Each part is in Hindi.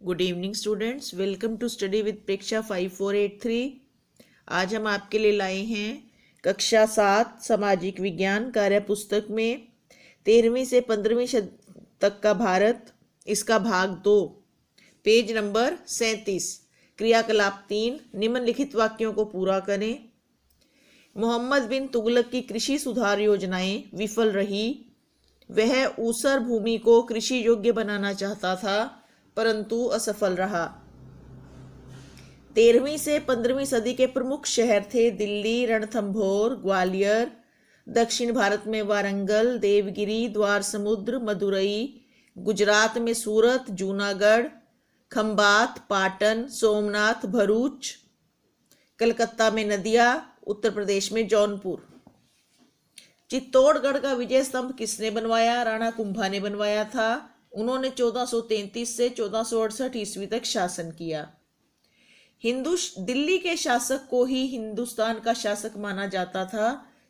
Good evening students, welcome to study with Preksha 5483। आज हम आपके लिए लाए हैं कक्षा 7 सामाजिक विज्ञान कार्य पुस्तक में 13वीं से 15वीं तक का भारत, इसका भाग 2, पेज नंबर 37, क्रियाकलाप 3। निम्नलिखित वाक्यों को पूरा करें। मोहम्मद बिन तुगलक की कृषि सुधार योजनाएं विफल रही। वह ऊसर भूमि को कृषि योग्य बनाना चाहता था परंतु असफल रहा। 13वीं से 15वीं सदी के प्रमुख शहर थे दिल्ली, रणथंभौर, ग्वालियर। दक्षिण भारत में वारंगल, देवगिरी, द्वार समुद्र, मदुरई। गुजरात में सूरत, जूनागढ़, खंबात, पाटन, सोमनाथ, भरूच। कलकत्ता में नदिया। उत्तर प्रदेश में जौनपुर। चित्तौड़गढ़ का विजय स्तंभ किसने बनवाया? राणा कुंभा ने बनवाया था। उन्होंने 1433 से 1468 ईस्वी तक शासन किया। दिल्ली के शासक को ही हिंदुस्तान का शासक माना जाता था,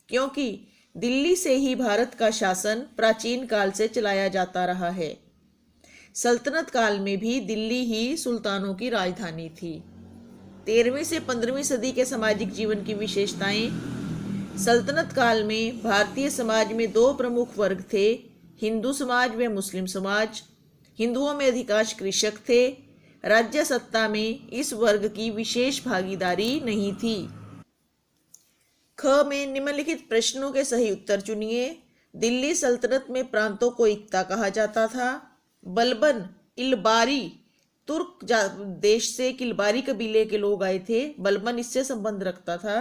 क्योंकि दिल्ली से ही भारत का शासन प्राचीन काल से चलाया जाता रहा है। सल्तनत काल में भी दिल्ली ही सुल्तानों की राजधानी थी। 13वीं से 15वीं सदी के सामाजिक जीवन की विशेषताएं। सल्तनत काल में भारतीय समाज में दो प्रमुख वर्ग थे, हिंदू समाज व मुस्लिम समाज। हिंदुओं में अधिकांश कृषक थे। राज्य सत्ता में इस वर्ग की विशेष भागीदारी नहीं थी। ख में निम्नलिखित प्रश्नों के सही उत्तर चुनिए। दिल्ली सल्तनत में प्रांतों को इक्ता कहा जाता था। बलबन इलबारी तुर्क देश से किलबारी कबीले के लोग आए थे। बलबन इससे संबंध रखता था।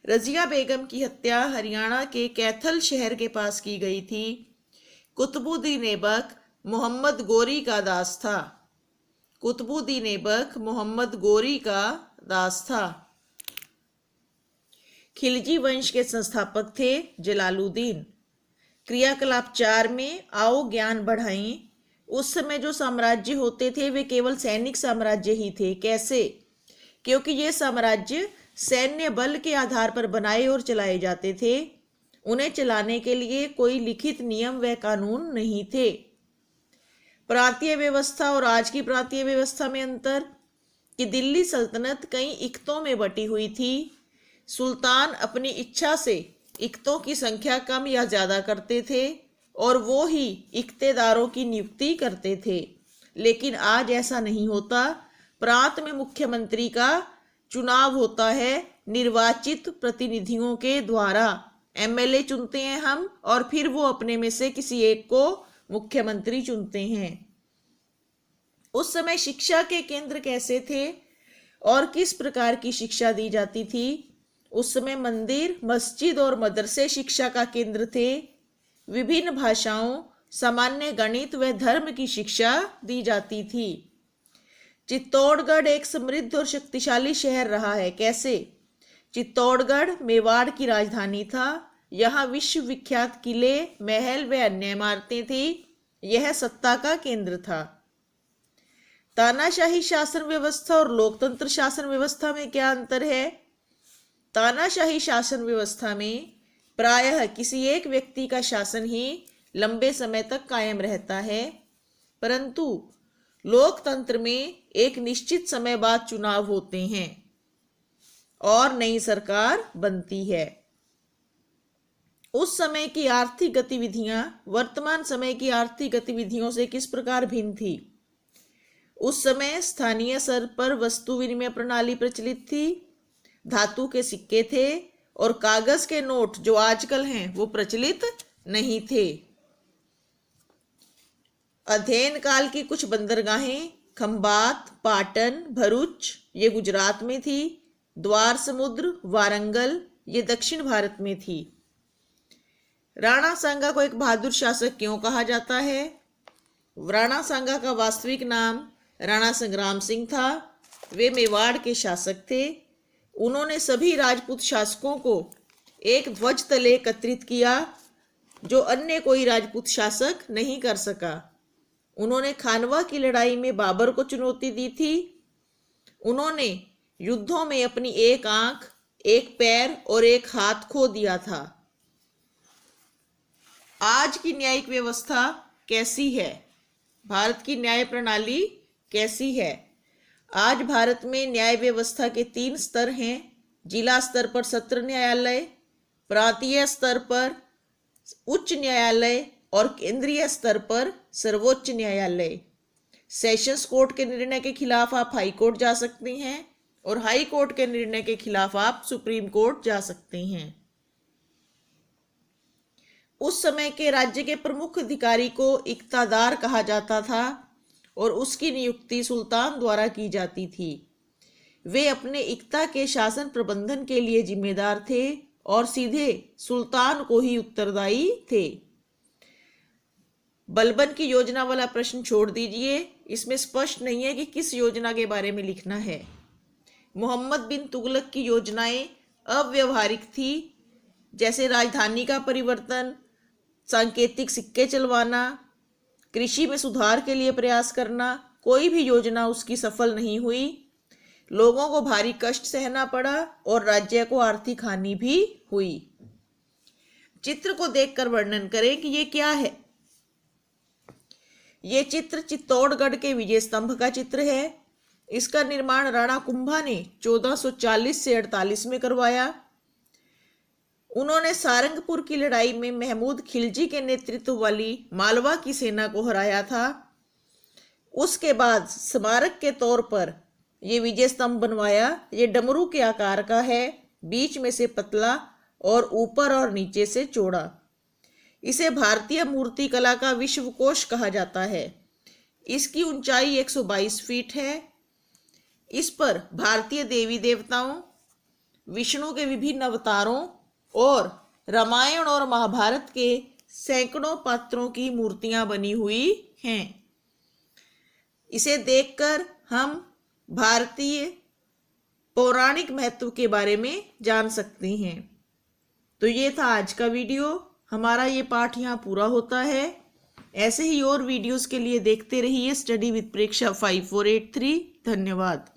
रजिया बेगम की हत्या हरियाणा के कैथल शहर के पास की गई थी। कुतुबुद्दीन ऐबक मोहम्मद गोरी का दास था। कुतुबुद्दीन ऐबक मोहम्मद गोरी का दास था। खिलजी वंश के संस्थापक थे जलालुद्दीन। क्रियाकलाप 4 में आओ ज्ञान बढ़ाएं। उस समय जो साम्राज्य होते थे वे केवल सैनिक साम्राज्य ही थे। कैसे? क्योंकि ये साम्राज्य सैन्य बल के आधार पर बनाए और चलाए जाते थे। उन्हें चलाने के लिए कोई लिखित नियम व कानून नहीं थे। प्रांतीय व्यवस्था और आज की प्रांतीय व्यवस्था में अंतर कि दिल्ली सल्तनत कई इक्तों में बटी हुई थी। सुल्तान अपनी इच्छा से इक्तों की संख्या कम या ज्यादा करते थे और वो ही इक्तेदारों की नियुक्ति करते थे। लेकिन आज ऐसा नहीं होता। प्रांत में मुख्यमंत्री का चुनाव होता है निर्वाचित प्रतिनिधियों के द्वारा। एमएलए चुनते हैं हम और फिर वो अपने में से किसी एक को मुख्यमंत्री चुनते हैं। उस समय शिक्षा के केंद्र कैसे थे और किस प्रकार की शिक्षा दी जाती थी? उस समय मंदिर, मस्जिद और मदरसे शिक्षा का केंद्र थे। विभिन्न भाषाओं, सामान्य गणित व धर्म की शिक्षा दी जाती थी। चित्तौड़गढ़ एक समृद्ध और शक्तिशाली शहर रहा है। कैसे? चित्तौड़गढ़ मेवाड़ की राजधानी था। यहाँ विश्व विख्यात किले, महल व अन्य इमारतें थी। यह सत्ता का केंद्र था। तानाशाही शासन व्यवस्था और लोकतंत्र शासन व्यवस्था में क्या अंतर है? तानाशाही शासन व्यवस्था में प्रायः किसी एक व्यक्ति का शासन ही लंबे समय तक कायम रहता है, परंतु लोकतंत्र में एक निश्चित समय बाद चुनाव होते हैं और नई सरकार बनती है। उस समय की आर्थिक गतिविधियां वर्तमान समय की आर्थिक गतिविधियों से किस प्रकार भिन्न थी? उस समय स्थानीय स्तर पर वस्तु विनिमय प्रणाली प्रचलित थी। धातु के सिक्के थे और कागज के नोट जो आजकल हैं वो प्रचलित नहीं थे। अध्ययन काल की कुछ बंदरगाहें खंबात, पाटन, भरूच ये गुजरात में थी। द्वार समुद्र, वारंगल ये दक्षिण भारत में थी। राणा सांगा को एक बहादुर शासक क्यों कहा जाता है? राणा सांगा का वास्तविक नाम राणा संग्राम सिंह था। वे मेवाड़ के शासक थे। उन्होंने सभी राजपूत शासकों को एक ध्वज तले एकत्रित किया, जो अन्य कोई राजपूत शासक नहीं कर सका। उन्होंने खानवा की लड़ाई में बाबर को चुनौती दी थी। उन्होंने युद्धों में अपनी एक आंख, एक पैर और एक हाथ खो दिया था। आज की न्यायिक व्यवस्था कैसी है? भारत की न्याय प्रणाली कैसी है? आज भारत में न्याय व्यवस्था के 3 स्तर हैं। जिला स्तर पर सत्र न्यायालय, प्रांतीय स्तर पर उच्च न्यायालय और केंद्रीय स्तर पर सर्वोच्च न्यायालय। सेशंस कोर्ट के निर्णय के खिलाफ आप हाई कोर्ट जा सकते हैं और हाई कोर्ट के निर्णय के खिलाफ आप सुप्रीम कोर्ट जा सकते हैं। उस समय के राज्य के प्रमुख अधिकारी को इक्तादार कहा जाता था और उसकी नियुक्ति सुल्तान द्वारा की जाती थी। वे अपने इक्ता के शासन प्रबंधन के लिए जिम्मेदार थे और सीधे सुल्तान को ही उत्तरदायी थे। बलबन की योजना वाला प्रश्न छोड़ दीजिए, इसमें स्पष्ट नहीं है कि किस योजना के बारे में लिखना है। मोहम्मद बिन तुगलक की योजनाएं अव्यवहारिक थी, जैसे राजधानी का परिवर्तन, सांकेतिक सिक्के चलवाना, कृषि में सुधार के लिए प्रयास करना। कोई भी योजना उसकी सफल नहीं हुई। लोगों को भारी कष्ट सहना पड़ा और राज्य को आर्थिक हानि भी हुई। चित्र को देखकर वर्णन करें कि ये क्या है। ये चित्र चित्तौड़गढ़ के विजय स्तंभ का चित्र है। इसका निर्माण राणा कुंभा ने 1440 से 48 में करवाया। उन्होंने सारंगपुर की लड़ाई में महमूद खिलजी के नेतृत्व वाली मालवा की सेना को हराया था। उसके बाद स्मारक के तौर पर ये विजय स्तंभ बनवाया। ये डमरू के आकार का है, बीच में से पतला और ऊपर और नीचे से चौड़ा। इसे भारतीय मूर्ति कला का विश्वकोश कहा जाता है। इसकी ऊंचाई 122 फीट है। इस पर भारतीय देवी देवताओं, विष्णु के विभिन्न अवतारों और रामायण और महाभारत के सैकड़ों पात्रों की मूर्तियां बनी हुई हैं। इसे देखकर हम भारतीय पौराणिक महत्व के बारे में जान सकते हैं। तो ये था आज का वीडियो। हमारा ये पाठ यहाँ पूरा होता है। ऐसे ही और वीडियोस के लिए देखते रहिए स्टडी विद प्रेक्षा 5483। धन्यवाद।